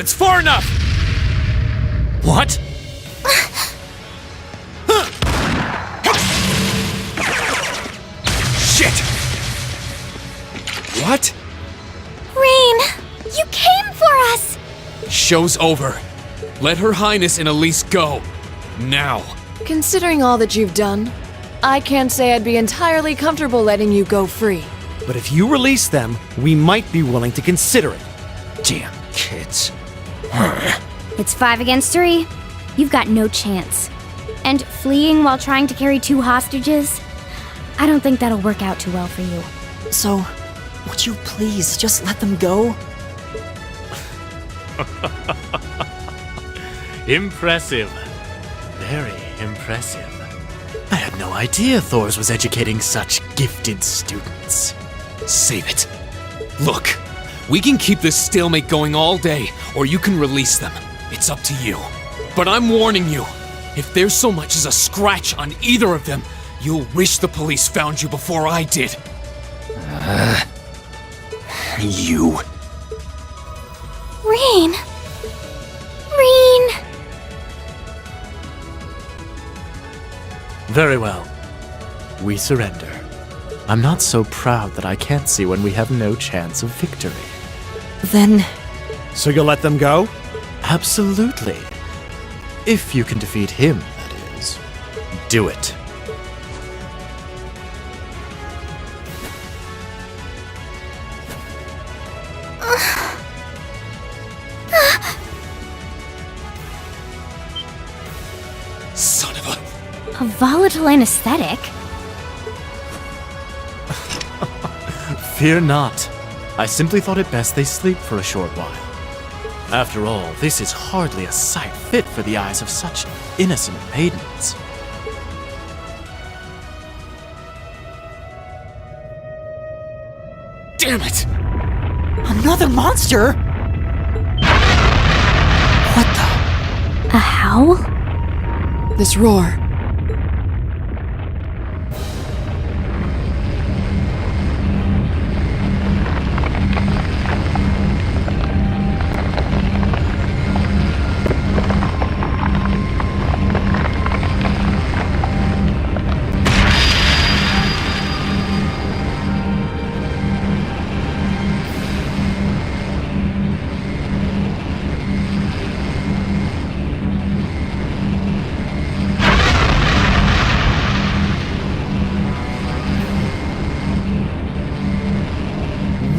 That's far enough! What? Shit! What? Rain, you came for us! Show's over. Let Her Highness and Elise go. Now. Considering all that you've done, I can't say I'd be entirely comfortable letting you go free. But if you release them, we might be willing to consider it. Damn kids. It's 5 against 3. You've got no chance. And fleeing while trying to carry 2 hostages? I don't think that'll work out too well for you. So, would you please just let them go? Impressive. Very impressive. I had no idea Thors was educating such gifted students. Save it. Look, we can keep this stalemate going all day, or you can release them. It's up to you. But I'm warning you, if there's so much as a scratch on either of them, you'll wish the police found you before I did. You. Rain! Rain! Very well. We surrender. I'm not so proud that I can't see when we have no chance of victory. Then, So you'll let them go? Absolutely. If you can defeat him, that is. Do it. Son of a... A volatile anesthetic? Fear not. I simply thought it best they sleep for a short while. After all, this is hardly a sight fit for the eyes of such innocent maidens. Damn it! another monster? What the? A howl? This roar.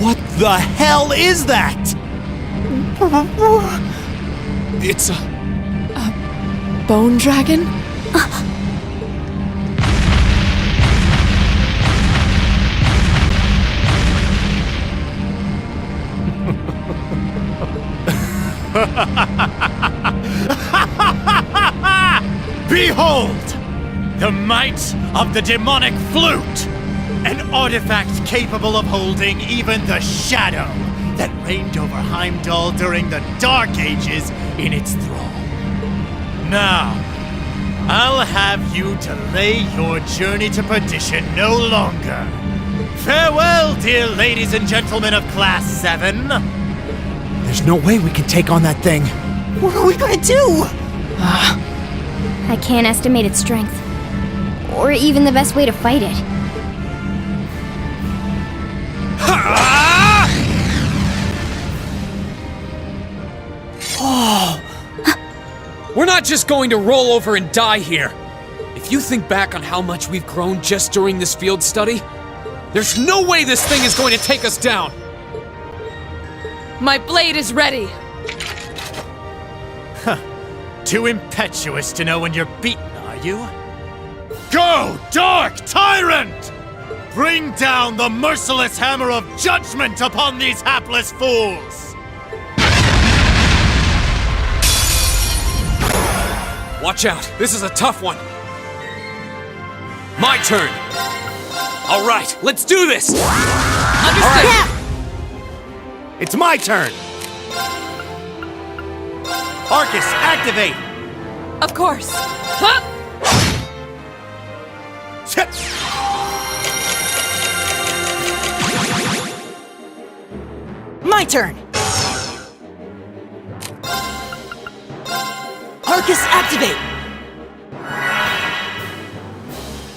What the hell is that? It's a... Bone dragon? Behold! The might of the demonic flute! An artifact capable of holding even the shadow that reigned over Heimdall during the Dark Ages in its thrall. Now, I'll have you delay your journey to perdition no longer. Farewell, dear ladies and gentlemen of Class 7. There's no way we can take on that thing. What are we gonna do? I can't estimate its strength. Or even the best way to fight it. We're not just going to roll over and die here. If you think back on how much we've grown just during this field study, there's no way this thing is going to take us down. My blade is ready. Too impetuous to know when you're beaten, are you? Go, Dark Tyrant! Bring down the merciless hammer of judgment upon these hapless fools! Watch out, this is a tough one. My turn. All right, let's do this. Understood. It's my turn. Arcus, activate. Of course. Huh? My turn. Arcus, activate!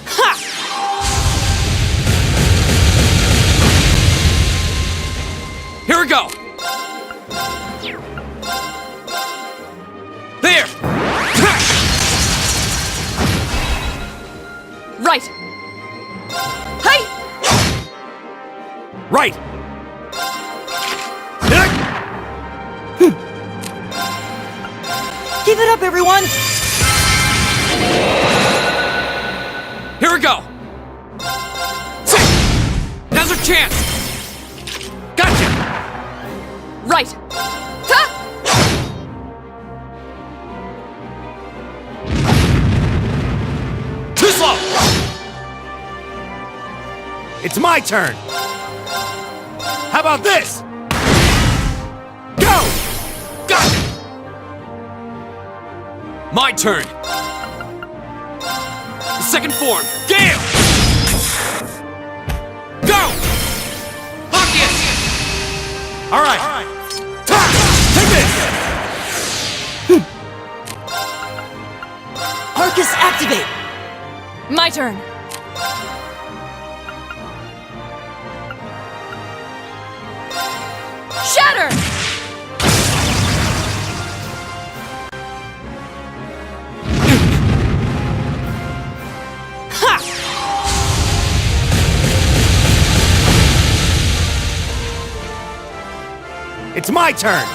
Ha! Here we go! There! Right! Hey! Right! Keep it up, everyone! Here we go! Now's our chance! Gotcha! Right! Ha! Too slow! It's my turn! How about this? Go! Gotcha! My turn! The second form, Gale! Go! Arceus! Alright! Take this! Arcus, activate! My turn! Shatter! Ha! It's my turn!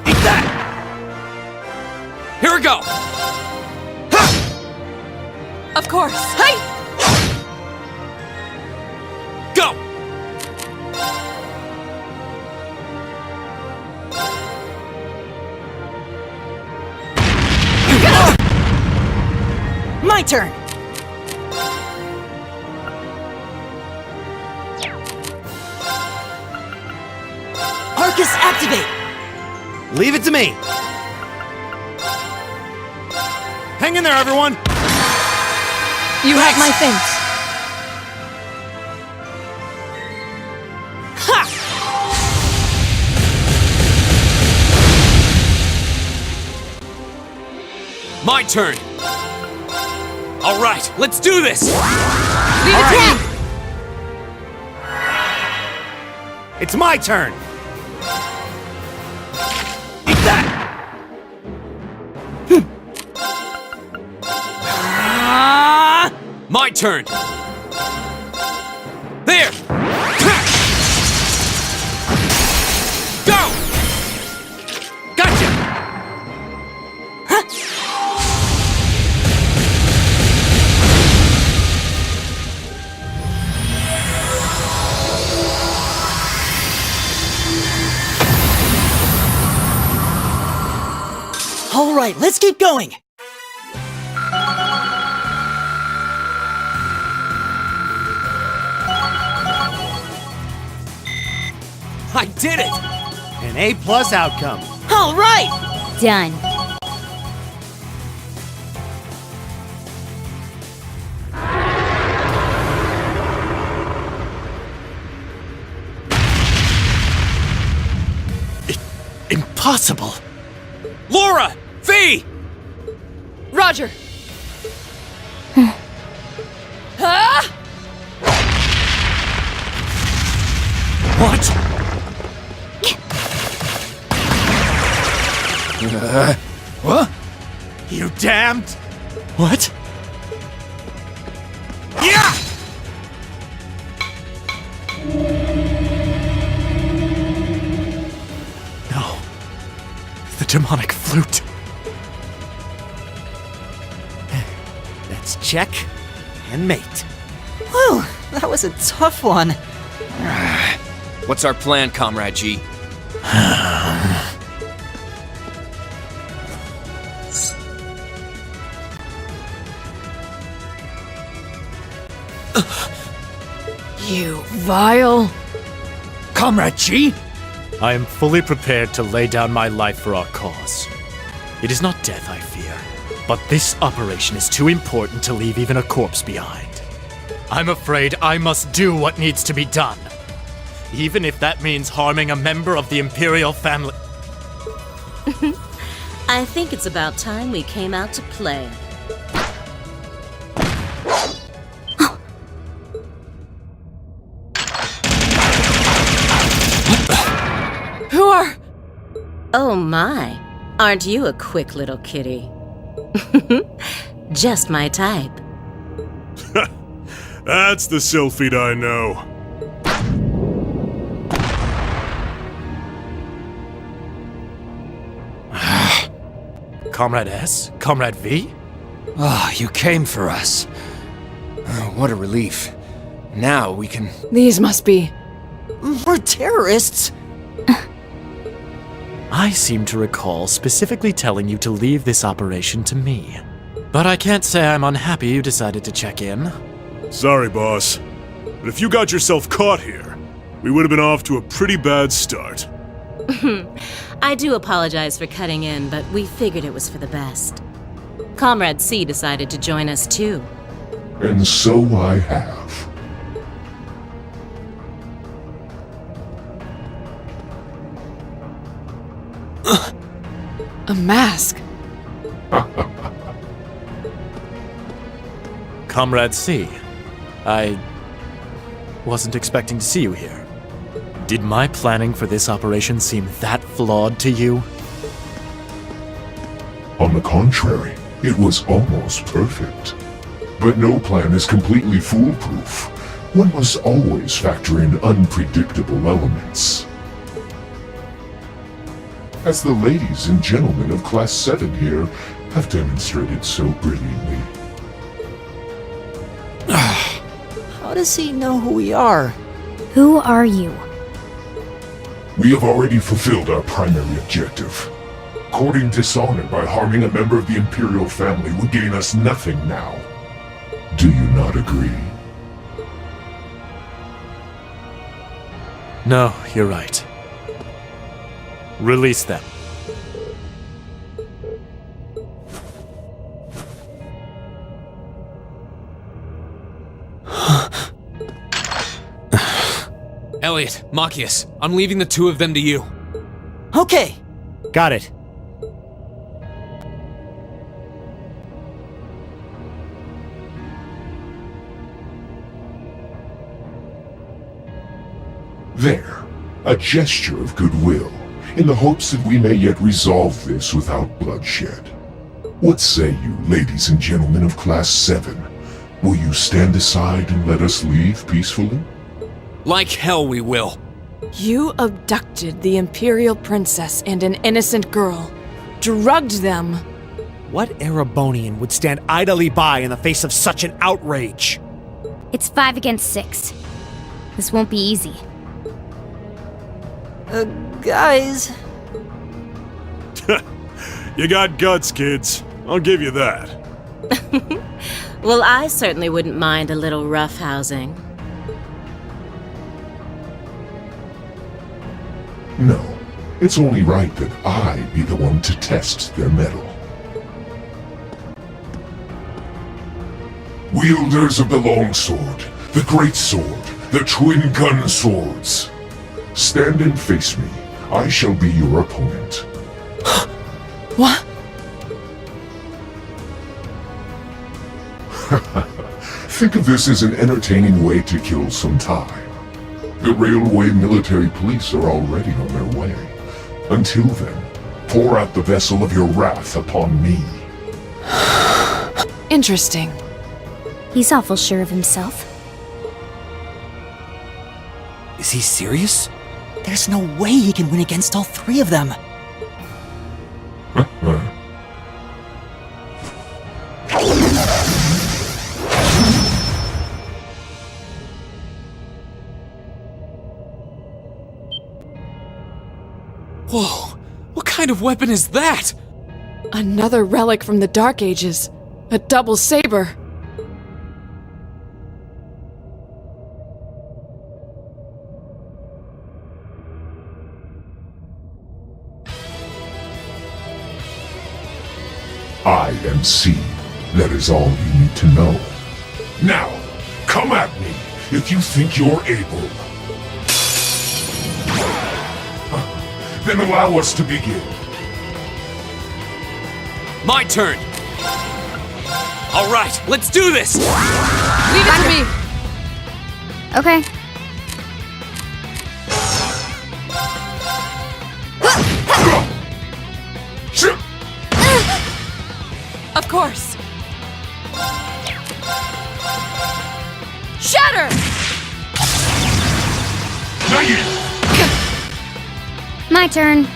Eat that! Here we go! Of course! Hey! Go! My turn! Arcus, activate! Leave it to me! Hang in there, everyone! You have my thanks. Ha! My turn! Alright, let's do this! Lead attack! It's my turn! Eat that! My turn! There! Go! Gotcha! All right, let's keep going! I did it! An A+ outcome. All right! Done. Impossible! Laura! V! Roger! Ah! What? What? You damned! What? Yeah! No. The demonic flute. Let's check and mate. Whew, that was a tough one. What's our plan, Comrade G? You vile... Comrade G? I am fully prepared to lay down my life for our cause. It is not death I fear, but this operation is too important to leave even a corpse behind. I'm afraid I must do what needs to be done, even if that means harming a member of the Imperial family. I think it's about time we came out to play. Who are... Oh my, aren't you a quick little kitty? Just my type. That's the Sylphid I know. Comrade S? Comrade V? Ah, you came for us. What a relief. Now we can... These must be... We're terrorists! I seem to recall specifically telling you to leave this operation to me. But I can't say I'm unhappy you decided to check in. Sorry, boss. But if you got yourself caught here, we would have been off to a pretty bad start. I do apologize for cutting in, but we figured it was for the best. Comrade C decided to join us too. And so I have. a mask. Comrade C, I wasn't expecting to see you here. Did my planning for this operation seem that flawed to you? On the contrary, it was almost perfect. But no plan is completely foolproof. One must always factor in unpredictable elements. As the ladies and gentlemen of Class 7 here have demonstrated so brilliantly. How does he know who we are? Who are you? We have already fulfilled our primary objective. Courting dishonor by harming a member of the Imperial family would gain us nothing now. Do you not agree? No, you're right. Release them. Elliot, Machias, I'm leaving the two of them to you. Okay. Got it. There, a gesture of goodwill, in the hopes that we may yet resolve this without bloodshed. What say you, ladies and gentlemen of Class 7? Will you stand aside and let us leave peacefully? Like hell we will. You abducted the Imperial princess and an innocent girl. Drugged them. What Erebonian would stand idly by in the face of such an outrage? It's 5 against 6. This won't be easy. Guys... You got guts, kids. I'll give you that. Well, I certainly wouldn't mind a little roughhousing. No, it's only right that I be the one to test their mettle. Wielders of the longsword, the great sword, the twin gun swords. Stand and face me. I shall be your opponent. What? Think of this as an entertaining way to kill some time. The railway military police are already on their way. Until then, pour out the vessel of your wrath upon me. Interesting. He's awful sure of himself. Is he serious? There's no way he can win against all three of them. Whoa, what kind of weapon is that? Another relic from the Dark Ages. A double saber. I am C. That is all you need to know. Now, come at me if you think you're able. Then allow us to begin. My turn! Alright, let's do this! Leave it to me! Okay. Of course. Shatter! My turn.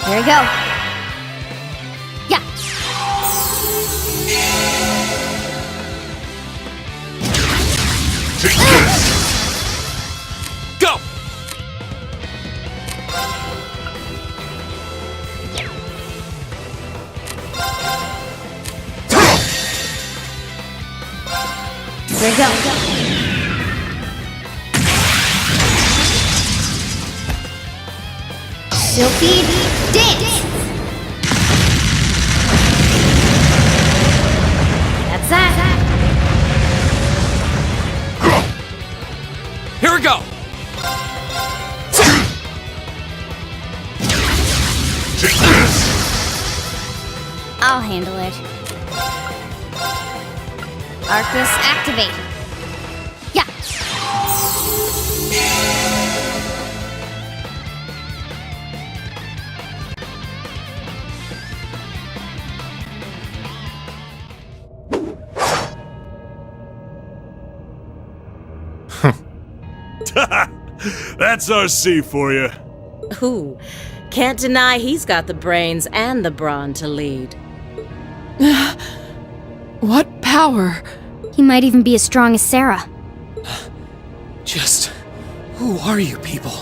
Here we go. Yeah. Go! Here we go. Silky dance. That's that. Here we go! I'll handle it. Arcus, activate. Yeah. That's RC for you. Ooh, can't deny he's got the brains and the brawn to lead. What power? He might even be as strong as Sarah. Just... who are you people?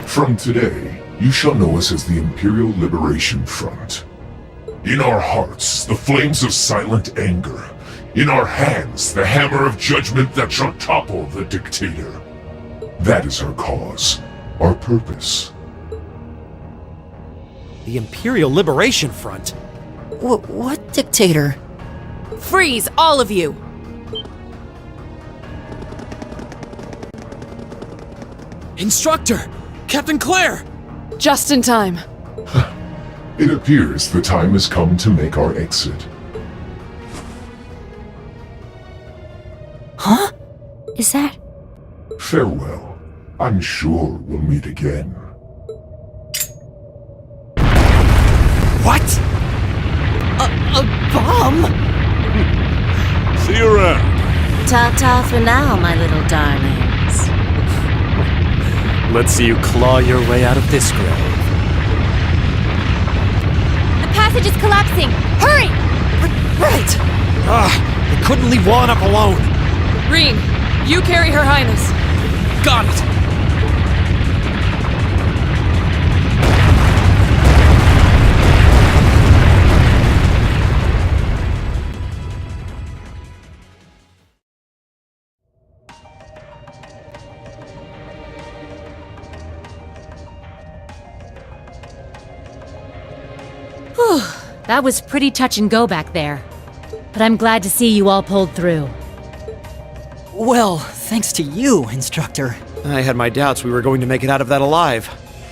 From today, you shall know us as the Imperial Liberation Front. In our hearts, the flames of silent anger. In our hands, the hammer of judgment that shall topple the dictator. That is our cause, our purpose. The Imperial Liberation Front? What dictator? Freeze, all of you! Instructor! Captain Claire! Just in time. It appears the time has come to make our exit. Huh? Is that? Farewell. I'm sure we'll meet again. What? A bomb? See you around. Ta-ta for now, my little darlings. Let's see you claw your way out of this grave. The passage is collapsing! Hurry! Right! They couldn't leave Juan up alone. Reen, you carry Her Highness. Got it! That was pretty touch and go back there. But I'm glad to see you all pulled through. Well, thanks to you, Instructor. I had my doubts we were going to make it out of that alive.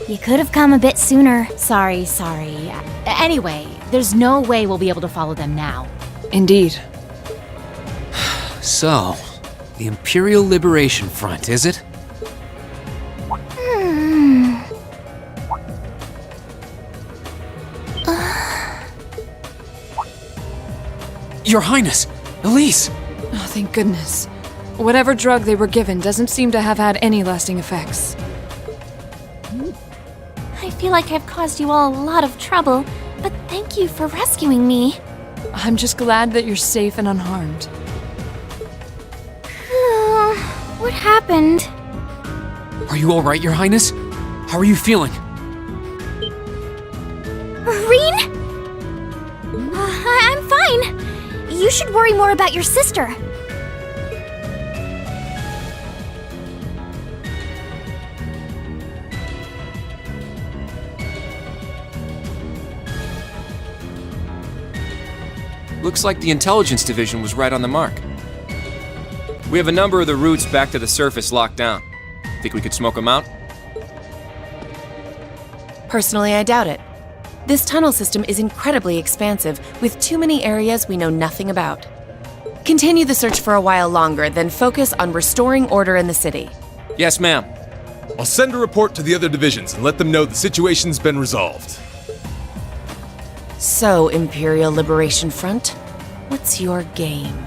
You could have come a bit sooner. Sorry. Anyway, there's no way we'll be able to follow them now. Indeed. So, the Imperial Liberation Front, is it? Your Highness! Elise! Oh, thank goodness. Whatever drug they were given doesn't seem to have had any lasting effects. I feel like I've caused you all a lot of trouble, but thank you for rescuing me. I'm just glad that you're safe and unharmed. What happened? Are you alright, Your Highness? How are you feeling? Reen? I'm fine. You should worry more about your sister. Looks like the intelligence division was right on the mark. We have a number of the routes back to the surface locked down. Think we could smoke them out? Personally, I doubt it. This tunnel system is incredibly expansive, with too many areas we know nothing about. Continue the search for a while longer, then focus on restoring order in the city. Yes, ma'am. I'll send a report to the other divisions and let them know the situation's been resolved. So, Imperial Liberation Front, what's your game?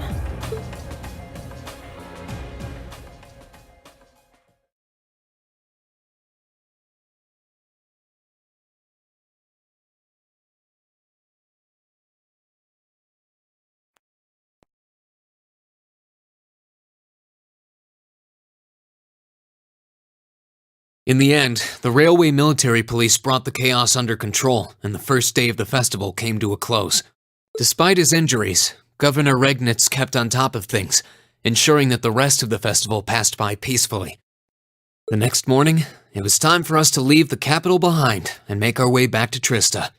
In the end, the railway military police brought the chaos under control, and the first day of the festival came to a close. Despite his injuries, Governor Regnitz kept on top of things, ensuring that the rest of the festival passed by peacefully. The next morning, it was time for us to leave the capital behind and make our way back to Trista.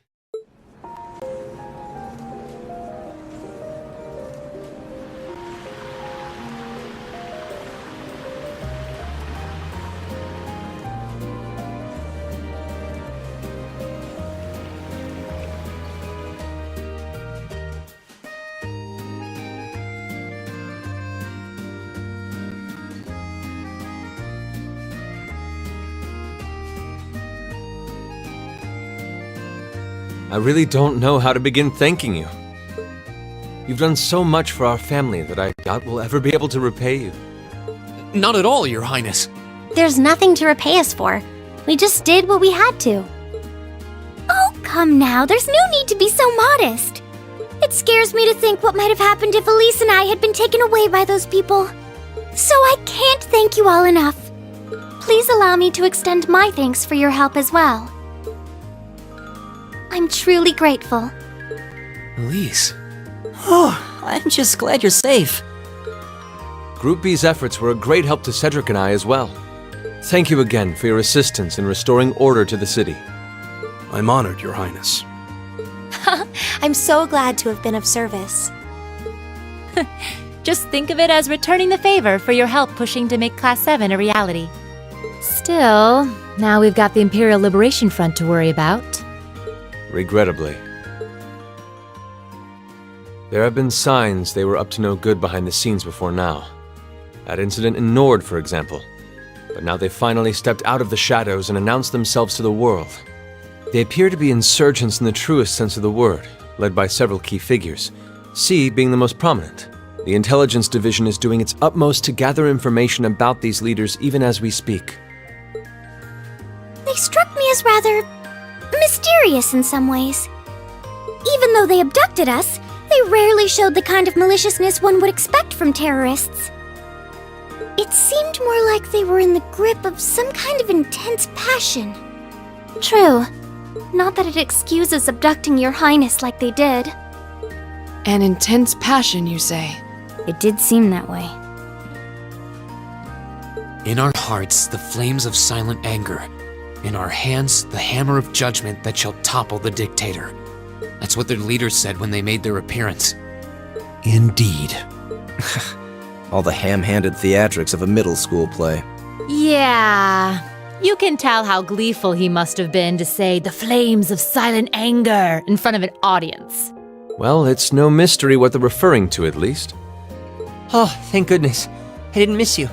I really don't know how to begin thanking you. You've done so much for our family that I doubt we'll ever be able to repay you. Not at all, Your Highness. There's nothing to repay us for. We just did what we had to. Oh, come now, there's no need to be so modest. It scares me to think what might have happened if Elise and I had been taken away by those people. So I can't thank you all enough. Please allow me to extend my thanks for your help as well. I'm truly grateful. Elise. Oh, I'm just glad you're safe. Group B's efforts were a great help to Cedric and I as well. Thank you again for your assistance in restoring order to the city. I'm honored, Your Highness. I'm so glad to have been of service. Just think of it as returning the favor for your help pushing to make Class 7 a reality. Still, now we've got the Imperial Liberation Front to worry about. Regrettably. There have been signs they were up to no good behind the scenes before now. That incident in Nord, for example. But now they've finally stepped out of the shadows and announced themselves to the world. They appear to be insurgents in the truest sense of the word, led by several key figures, C being the most prominent. The intelligence division is doing its utmost to gather information about these leaders even as we speak. They struck me as rather mysterious in some ways. Even though they abducted us, they rarely showed the kind of maliciousness one would expect from terrorists. It seemed more like they were in the grip of some kind of intense passion. True. Not that it excuses abducting Your Highness like they did. An intense passion, you say? It did seem that way. In our hearts, the flames of silent anger. In our hands, the hammer of judgment that shall topple the dictator. That's what their leaders said when they made their appearance. Indeed. All the ham-handed theatrics of a middle school play. Yeah. You can tell how gleeful he must have been to say the flames of silent anger in front of an audience. Well, it's no mystery what they're referring to, at least. Oh, thank goodness. I didn't miss you.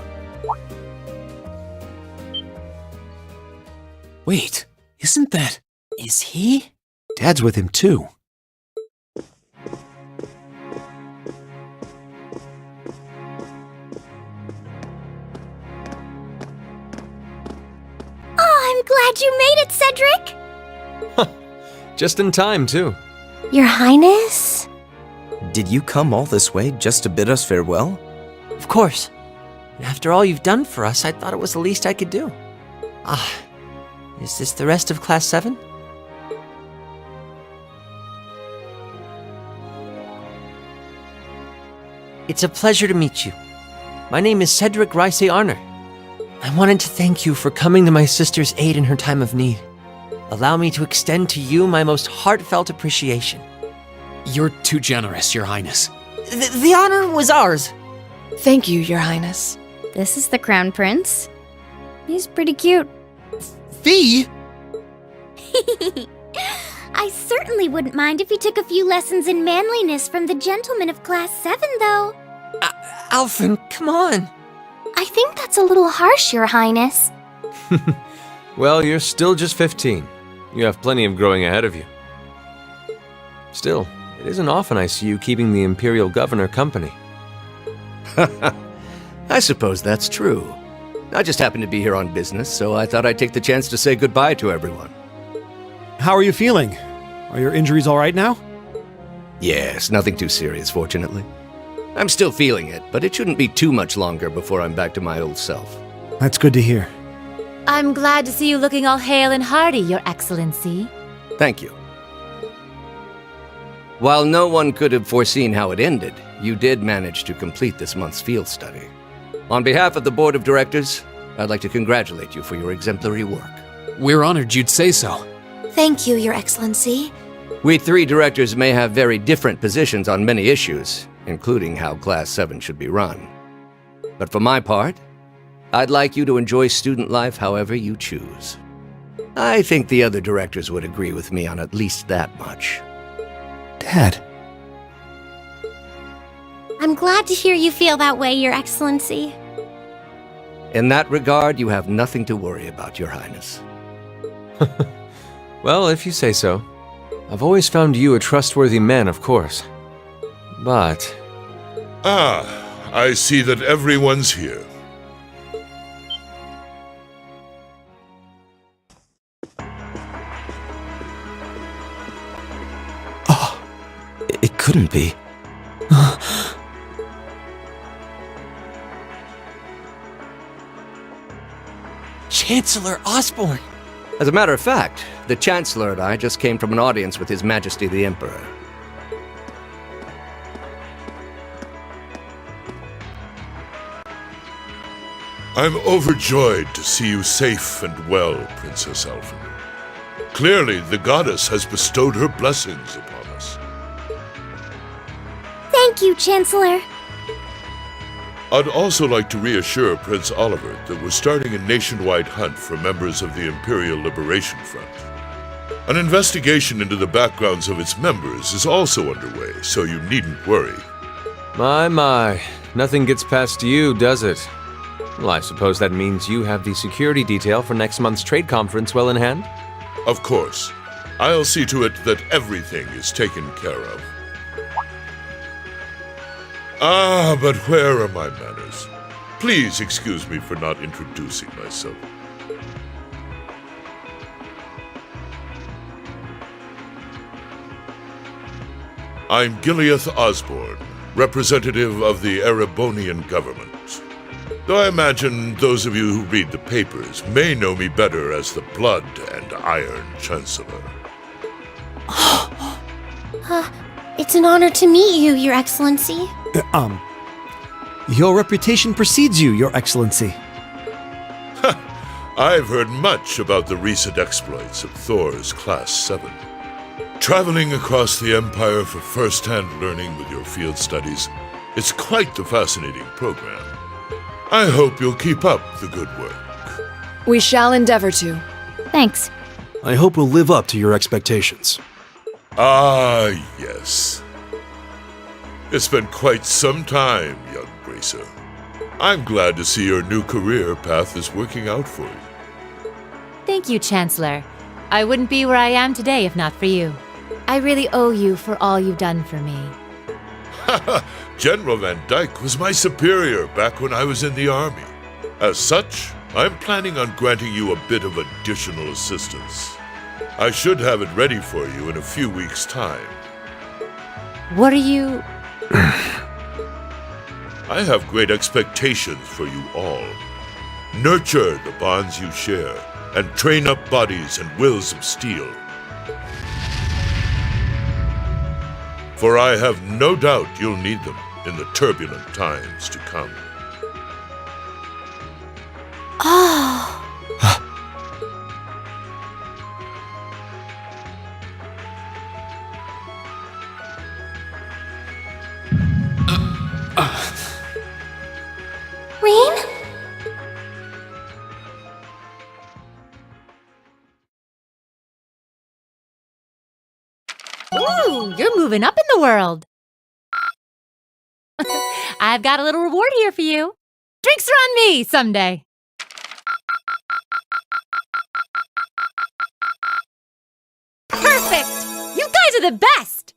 Wait, isn't that... Is he? Dad's with him too. Oh, I'm glad you made it, Cedric! Just in time, too. Your Highness? Did you come all this way just to bid us farewell? Of course. After all you've done for us, I thought it was the least I could do. Is this the rest of Class 7? It's a pleasure to meet you. My name is Cedric Rice Arner. I wanted to thank you for coming to my sister's aid in her time of need. Allow me to extend to you my most heartfelt appreciation. You're too generous, Your Highness. The honor was ours. Thank you, Your Highness. This is the Crown Prince. He's pretty cute. Fee? I certainly wouldn't mind if he took a few lessons in manliness from the gentleman of Class 7, though. Alphen, come on. I think that's a little harsh, Your Highness. Well, you're still just 15. You have plenty of growing ahead of you. Still, it isn't often I see you keeping the Imperial Governor company. I suppose that's true. I just happened to be here on business, so I thought I'd take the chance to say goodbye to everyone. How are you feeling? Are your injuries all right now? Yes, nothing too serious, fortunately. I'm still feeling it, but it shouldn't be too much longer before I'm back to my old self. That's good to hear. I'm glad to see you looking all hale and hearty, Your Excellency. Thank you. While no one could have foreseen how it ended, you did manage to complete this month's field study. On behalf of the Board of Directors, I'd like to congratulate you for your exemplary work. We're honored you'd say so. Thank you, Your Excellency. We 3 directors may have very different positions on many issues, including how Class 7 should be run. But for my part, I'd like you to enjoy student life however you choose. I think the other directors would agree with me on at least that much. Dad. I'm glad to hear you feel that way, Your Excellency. In that regard, you have nothing to worry about, Your Highness. Well, if you say so. I've always found you a trustworthy man, of course. But... Ah, I see that everyone's here. It couldn't be. Chancellor Osborne! As a matter of fact, the Chancellor and I just came from an audience with His Majesty the Emperor. I'm overjoyed to see you safe and well, Princess Alphen. Clearly, the goddess has bestowed her blessings upon us. Thank you, Chancellor. I'd also like to reassure Prince Oliver that we're starting a nationwide hunt for members of the Imperial Liberation Front. An investigation into the backgrounds of its members is also underway, so you needn't worry. My, nothing gets past you, does it? Well, I suppose that means you have the security detail for next month's trade conference well in hand? Of course. I'll see to it that everything is taken care of. Ah, but where are my manners? Please excuse me for not introducing myself. I'm Gileath Osborne, representative of the Erebonian government. Though I imagine those of you who read the papers may know me better as the Blood and Iron Chancellor. It's an honor to meet you, Your Excellency. Your reputation precedes you, Your Excellency. I've heard much about the recent exploits of Thor's Class 7. Traveling across the Empire for first-hand learning with your field studies, it's quite the fascinating program. I hope you'll keep up the good work. We shall endeavor to. Thanks. I hope we'll live up to your expectations. Ah, yes. It's been quite some time, young Bracer. I'm glad to see your new career path is working out for you. Thank you, Chancellor. I wouldn't be where I am today if not for you. I really owe you for all you've done for me. General Van Dyke was my superior back when I was in the army. As such, I'm planning on granting you a bit of additional assistance. I should have it ready for you in a few weeks' time. What are you... I have great expectations for you all. Nurture the bonds you share, and train up bodies and wills of steel. For I have no doubt you'll need them in the turbulent times to come. Oh. Rain? Ooh, you're moving up in the world. I've got a little reward here for you. Drinks are on me someday. Perfect! You guys are the best!